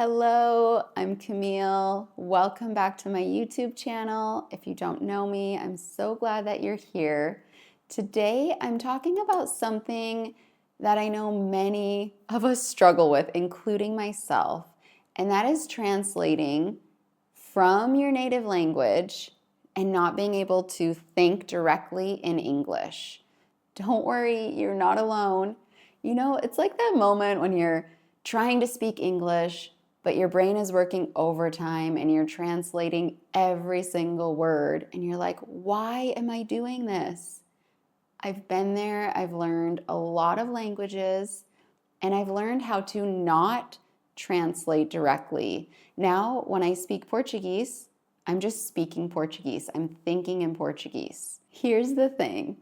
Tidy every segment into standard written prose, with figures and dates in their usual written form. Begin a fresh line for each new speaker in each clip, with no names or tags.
Hello, I'm Camille. Welcome back to my YouTube channel. If you don't know me, I'm so glad that you're here. Today, I'm talking about something that I know many of us struggle with, including myself, and that is translating from your native language and not being able to think directly in English. Don't worry, you're not alone. You know, it's like that moment when you're trying to speak English, but your brain is working overtime and you're translating every single word, and you're like, why am I doing this? I've been there. I've learned a lot of languages, and I've learned how to not translate directly. Now, when I speak Portuguese, I'm just speaking Portuguese. I'm thinking in Portuguese. Here's the thing.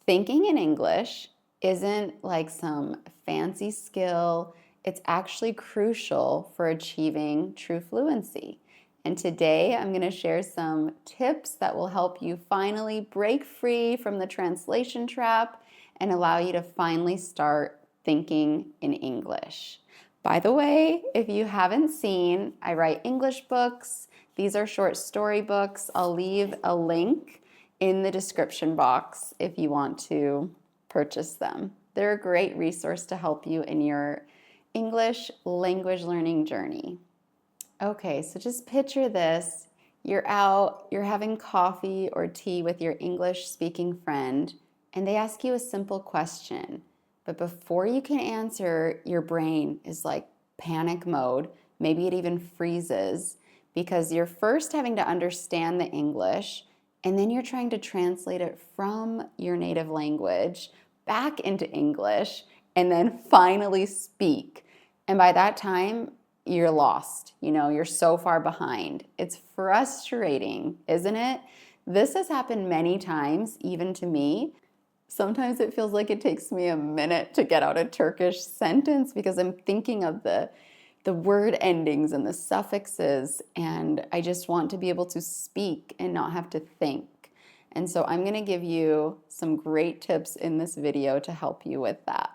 Thinking in English isn't like some fancy skill. It's actually crucial for achieving true fluency. And today I'm going to share some tips that will help you finally break free from the translation trap and allow you to finally start thinking in English. By the way, if you haven't seen, I write English books. These are short story books. I'll leave a link in the description box if you want to purchase them. They're a great resource to help you in your English language learning journey. Okay, so just picture this. You're out, you're having coffee or tea with your English speaking friend, and they ask you a simple question. But before you can answer, your brain is like panic mode. Maybe it even freezes because you're first having to understand the English, and then you're trying to translate it from your native language back into English, and then finally speak. And by that time, you're lost. You're so far behind. It's frustrating, isn't it? This has happened many times, even to me. Sometimes it feels like it takes me a minute to get out a Turkish sentence because I'm thinking of the word endings and the suffixes, and I just want to be able to speak and not have to think. And so I'm going to give you some great tips in this video to help you with that.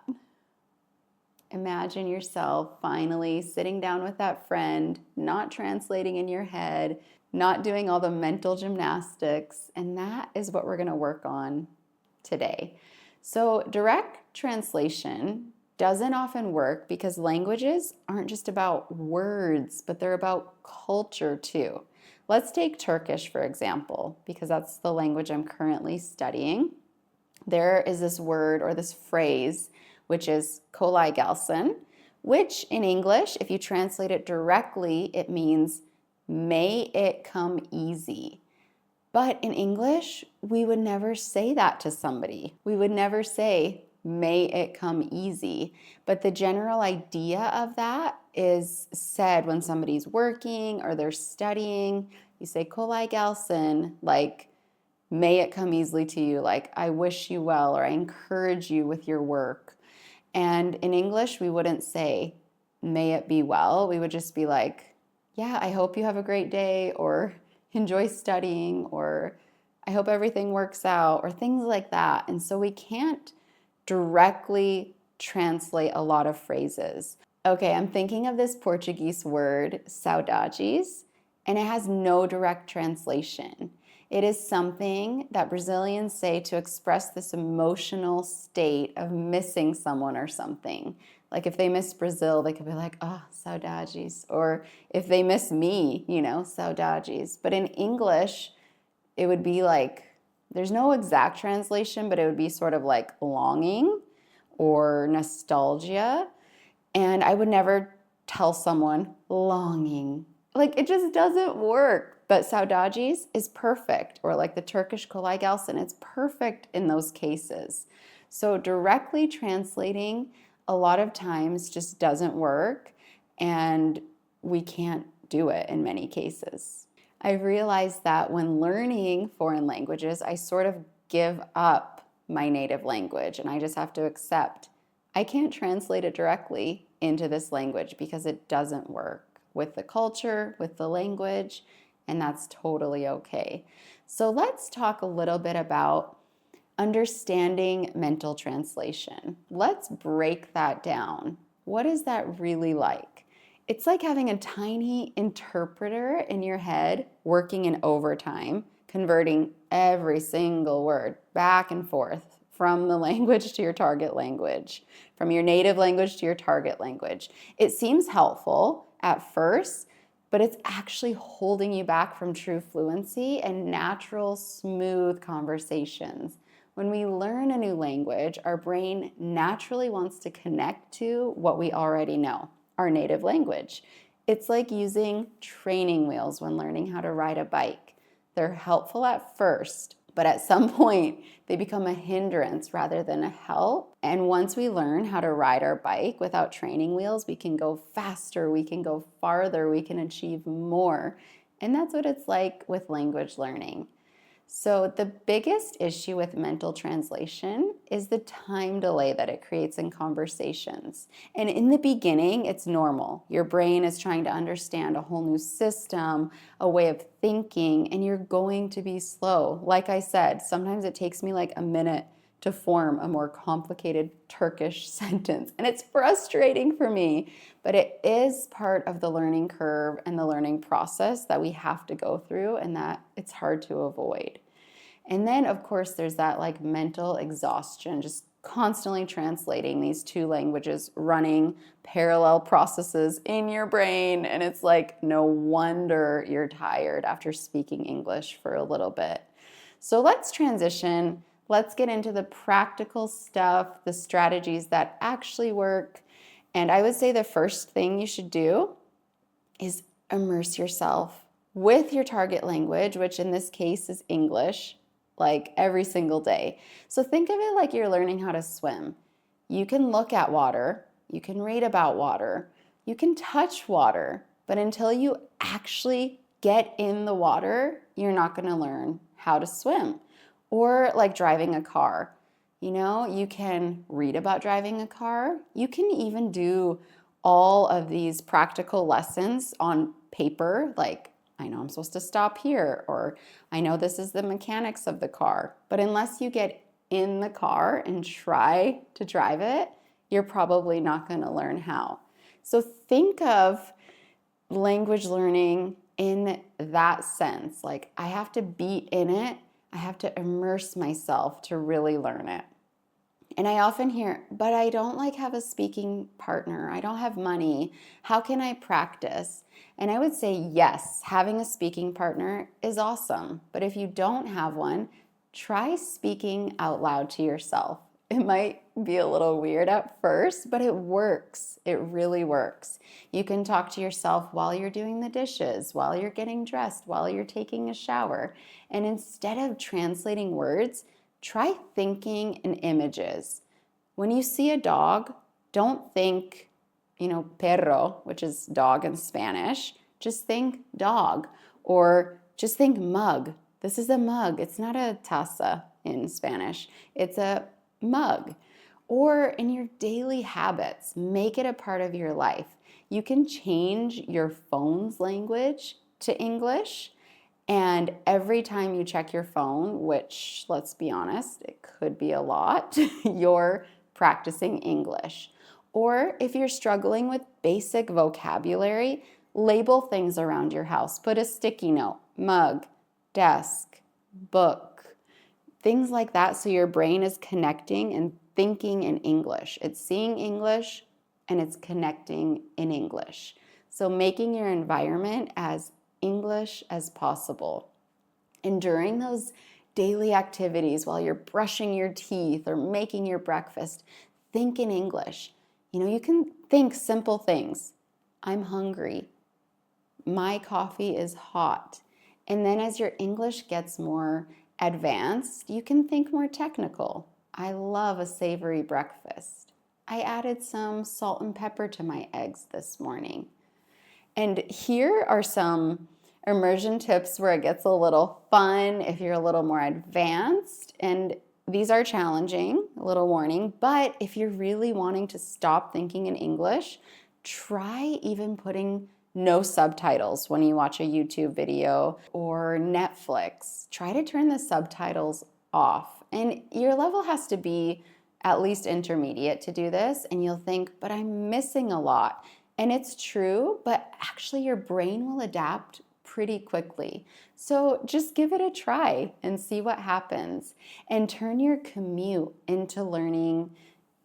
Imagine yourself finally sitting down with that friend, not translating in your head, not doing all the mental gymnastics, and that is what we're going to work on today. So direct translation doesn't often work because languages aren't just about words, but they're about culture too. Let's take Turkish, for example, because that's the language I'm currently studying. There is this word or this phrase, which is kolay gelsin, which in English, if you translate it directly, it means may it come easy. But in English, we would never say that to somebody. We would never say, may it come easy. But the general idea of that is said when somebody's working or they're studying. You say kolay gelsin, like, may it come easily to you, like, I wish you well, or I encourage you with your work. And in English, we wouldn't say, may it be well. We would just be like, yeah, I hope you have a great day, or enjoy studying, or I hope everything works out, or things like that. And so we can't directly translate a lot of phrases. Okay, I'm thinking of this Portuguese word, saudades, and it has no direct translation. It is something that Brazilians say to express this emotional state of missing someone or something. Like if they miss Brazil, they could be like, oh, saudades. Or if they miss me, saudades. But in English, it would be like, there's no exact translation, but it would be sort of like longing or nostalgia. And I would never tell someone longing. Like, it just doesn't work. But saudades is perfect, or like the Turkish kolay gelsin, it's perfect in those cases. So directly translating a lot of times just doesn't work, and we can't do it in many cases. I've realized that when learning foreign languages, I sort of give up my native language, and I just have to accept I can't translate it directly into this language because it doesn't work with the culture, with the language, and that's totally okay. So let's talk a little bit about understanding mental translation. Let's break that down. What is that really like? It's like having a tiny interpreter in your head working in overtime, converting every single word back and forth from the language to your target language, from your native language to your target language. It seems helpful at first, but it's actually holding you back from true fluency and natural, smooth conversations. When we learn a new language, our brain naturally wants to connect to what we already know, our native language. It's like using training wheels when learning how to ride a bike. They're helpful at first, but at some point they become a hindrance rather than a help. And once we learn how to ride our bike without training wheels, we can go faster, we can go farther, we can achieve more. And that's what it's like with language learning. So the biggest issue with mental translation is the time delay that it creates in conversations. And in the beginning, it's normal. Your brain is trying to understand a whole new system, a way of thinking, and you're going to be slow. Like I said, sometimes it takes me like a minute to form a more complicated Turkish sentence. And it's frustrating for me, but it is part of the learning curve and the learning process that we have to go through and that it's hard to avoid. And then, of course, there's that like mental exhaustion, just constantly translating these two languages, running parallel processes in your brain. And it's like, no wonder you're tired after speaking English for a little bit. So let's transition. Let's get into the practical stuff, the strategies that actually work. And I would say the first thing you should do is immerse yourself with your target language, which in this case is English, like every single day. So think of it like you're learning how to swim. You can look at water, you can read about water, you can touch water, but until you actually get in the water, you're not going to learn how to swim. Or like driving a car. You know, you can read about driving a car. You can even do all of these practical lessons on paper, like I know I'm supposed to stop here, or I know this is the mechanics of the car. But unless you get in the car and try to drive it, you're probably not going to learn how. So think of language learning in that sense. Like I have to be in it. I have to immerse myself to really learn it. And I often hear, but I don't like have a speaking partner. I don't have money. How can I practice? And I would say, yes, having a speaking partner is awesome. But if you don't have one, try speaking out loud to yourself. It might be a little weird at first, but it works. It really works. You can talk to yourself while you're doing the dishes, while you're getting dressed, while you're taking a shower. And instead of translating words, try thinking in images. When you see a dog, don't think, perro, which is dog in Spanish. Just think dog. Or just think mug. This is a mug. It's not a taza in Spanish. It's a mug. Or in your daily habits, make it a part of your life. You can change your phone's language to English. And every time you check your phone, which let's be honest, it could be a lot, you're practicing English. Or if you're struggling with basic vocabulary, label things around your house. Put a sticky note, mug, desk, book, things like that so your brain is connecting and thinking in English. It's seeing English and it's connecting in English. So making your environment as English as possible. And during those daily activities, while you're brushing your teeth or making your breakfast, think in English. You can think simple things. I'm hungry. My coffee is hot. And then as your English gets more advanced, you can think more technical. I love a savory breakfast. I added some salt and pepper to my eggs this morning. And here are some immersion tips where it gets a little fun if you're a little more advanced. And these are challenging, a little warning. But if you're really wanting to stop thinking in English, try even putting no subtitles when you watch a YouTube video or Netflix. Try to turn the subtitles off. And your level has to be at least intermediate to do this. And you'll think, but I'm missing a lot. And it's true, but actually your brain will adapt pretty quickly. So just give it a try and see what happens. And turn your commute into learning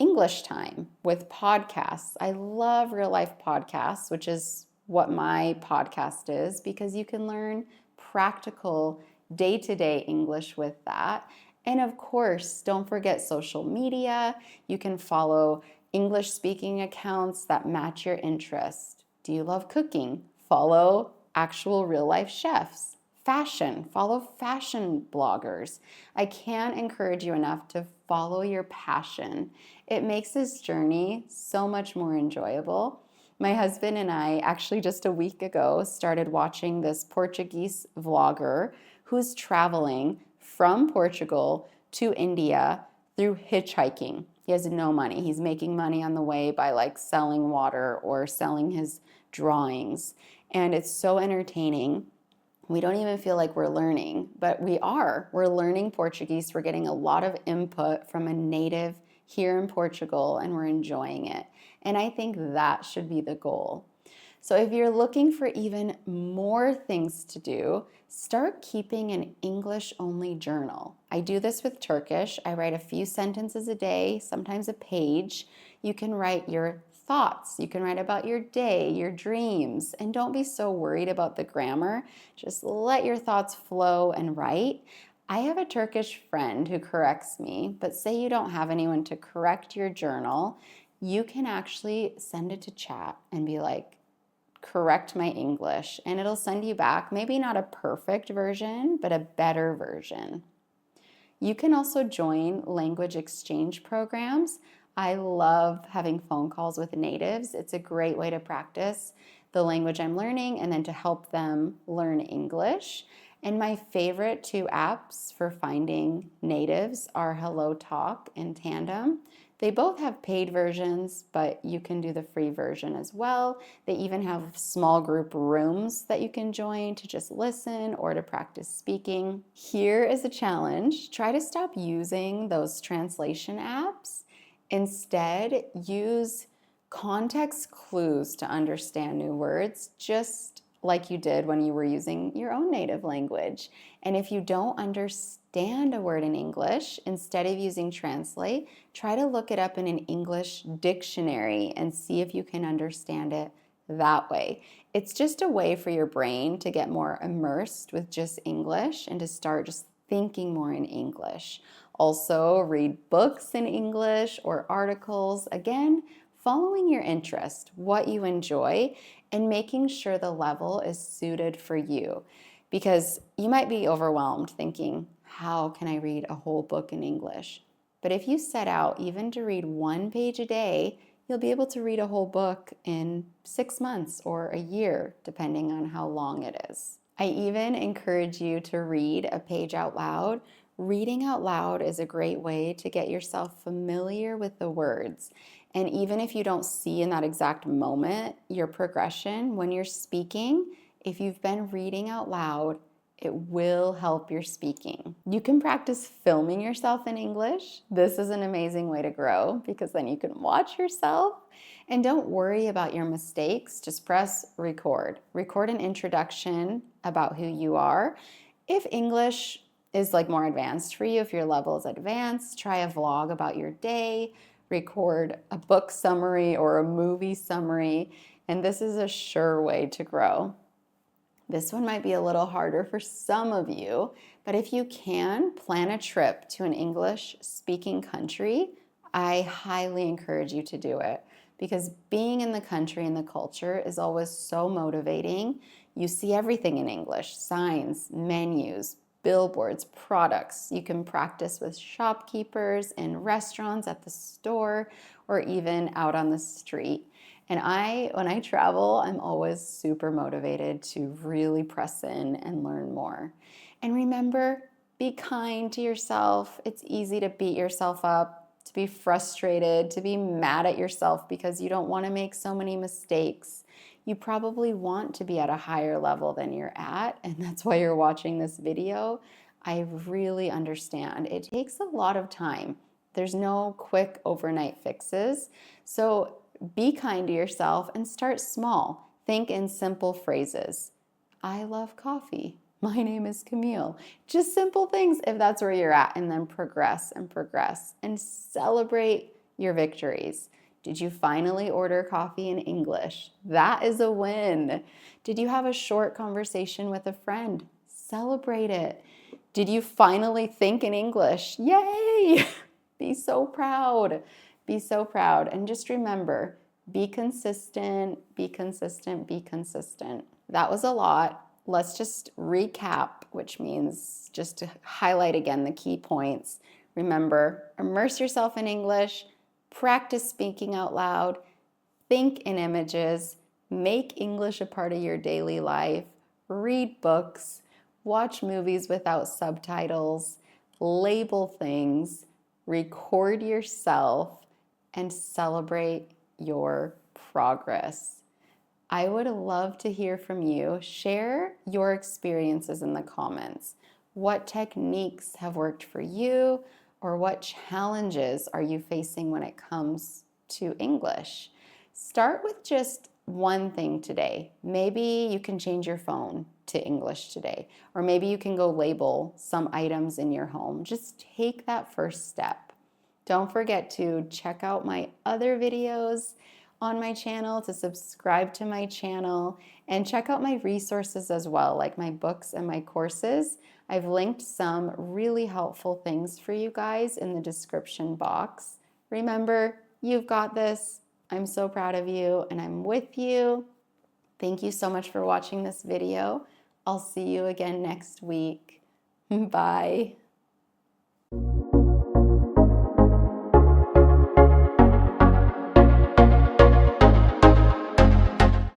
English time with podcasts. I love real life podcasts, which is what my podcast is, because you can learn practical day to day English with that. And of course, don't forget social media. You can follow English speaking accounts that match your interest. Do you love cooking? Follow actual real life chefs. Fashion, follow fashion bloggers. I can't encourage you enough to follow your passion. It makes this journey so much more enjoyable. My husband and I actually just a week ago started watching this Portuguese vlogger who's traveling from Portugal to India through hitchhiking. He has no money. He's making money on the way by like selling water or selling his drawings. And it's so entertaining. We don't even feel like we're learning, but we are. We're learning Portuguese. We're getting a lot of input from a native here in Portugal, and we're enjoying it. And I think that should be the goal. So if you're looking for even more things to do, start keeping an English-only journal. I do this with Turkish. I write a few sentences a day, sometimes a page. You can write your thoughts. You can write about your day, your dreams, and don't be so worried about the grammar. Just let your thoughts flow and write. I have a Turkish friend who corrects me, but say you don't have anyone to correct your journal, you can actually send it to chat and be like, correct my English, and it'll send you back maybe not a perfect version, but a better version. You can also join language exchange programs. I love having phone calls with natives. It's a great way to practice the language I'm learning and then to help them learn English. And my favorite two apps for finding natives are Hello Talk and Tandem. They both have paid versions, but you can do the free version as well. They even have small group rooms that you can join to just listen or to practice speaking. Here is a challenge. Try to stop using those translation apps. Instead, use context clues to understand new words, just like you did when you were using your own native language. And if you don't understand a word in English, instead of using Translate, try to look it up in an English dictionary and see if you can understand it that way. It's just a way for your brain to get more immersed with just English and to start just thinking more in English. Also, read books in English or articles. Again, following your interest, what you enjoy, and making sure the level is suited for you. Because you might be overwhelmed thinking, how can I read a whole book in English? But if you set out even to read one page a day, you'll be able to read a whole book in 6 months or a year, depending on how long it is. I even encourage you to read a page out loud. Reading out loud is a great way to get yourself familiar with the words. And even if you don't see in that exact moment your progression when you're speaking, if you've been reading out loud, it will help your speaking. You can practice filming yourself in English. This is an amazing way to grow because then you can watch yourself. And don't worry about your mistakes. Just press record. Record an introduction about who you are. If English is like more advanced for you, if your level is advanced, try a vlog about your day, record a book summary or a movie summary, and this is a sure way to grow. This one might be a little harder for some of you, but if you can, plan a trip to an English-speaking country. I highly encourage you to do it because being in the country and the culture is always so motivating. You see everything in English, signs, menus, billboards, products. You can practice with shopkeepers in restaurants, at the store, or even out on the street. And when I travel, I'm always super motivated to really press in and learn more. And remember, be kind to yourself. It's easy to beat yourself up, to be frustrated, to be mad at yourself because you don't want to make so many mistakes. You probably want to be at a higher level than you're at, and that's why you're watching this video. I really understand. It takes a lot of time. There's no quick overnight fixes. So Be kind to yourself and start small. Think in simple phrases. I love coffee. My name is Camille. Just simple things if that's where you're at, and then progress and celebrate your victories. Did you finally order coffee in English? That is a win. Did you have a short conversation with a friend? Celebrate it. Did you finally think in English? Yay! Be so proud. Be so proud. And just remember, be consistent, be consistent, be consistent. That was a lot. Let's just recap, which means just to highlight again the key points. Remember, immerse yourself in English, practice speaking out loud, think in images, make English a part of your daily life, read books, watch movies without subtitles, label things, record yourself, and celebrate your progress. I would love to hear from you. Share your experiences in the comments. What techniques have worked for you, or what challenges are you facing when it comes to English? Start with just one thing today. Maybe you can change your phone to English today, or maybe you can go label some items in your home. Just take that first step. Don't forget to check out my other videos on my channel, to subscribe to my channel, and check out my resources as well, like my books and my courses. I've linked some really helpful things for you guys in the description box. Remember, you've got this. I'm so proud of you, and I'm with you. Thank you so much for watching this video. I'll see you again next week. Bye.